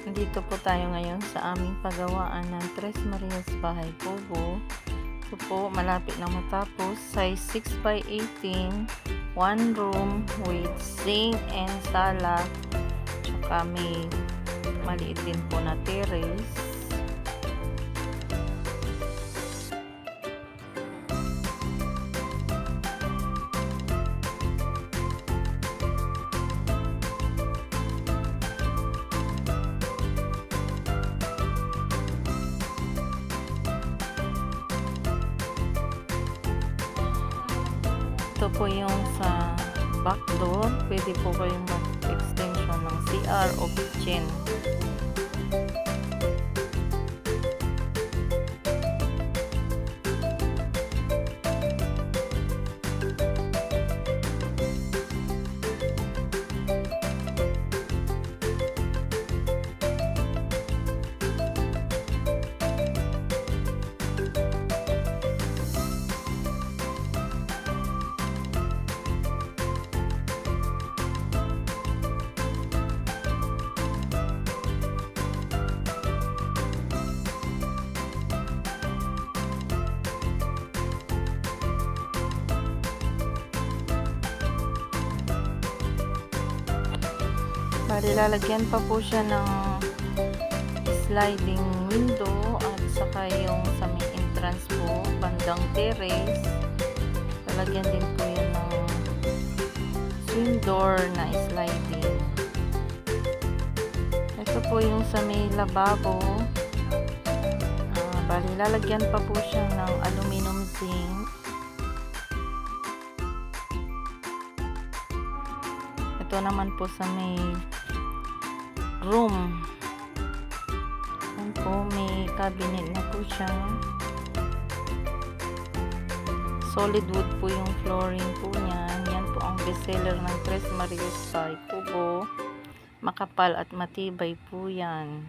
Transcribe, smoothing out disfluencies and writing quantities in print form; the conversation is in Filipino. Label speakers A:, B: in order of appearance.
A: Dito po tayo ngayon sa aming pagawaan ng Tres Marias Bahay Kubo. Ito po, malapit na matapos. Size 6x18, 1 room with sink and sala. Tsaka may maliit din po na terrace. Ito po yung sa back door. Pwede po kayong mag-extension ng CR o kitchen. Bali, lalagyan pa po siya ng sliding window at saka yung sa may entrance po, bandang terrace. Lalagyan din po yan ng swing door na sliding. Ito po yung sa may lababo. Bali, lalagyan pa po siya ng aluminum zinc. Ito naman po sa may room. Yan po, may cabinet na po siya. Solid wood po yung flooring po niyan. Yan po ang bestseller ng Tres Marias Bahay Kubo. Makapal at matibay po yan.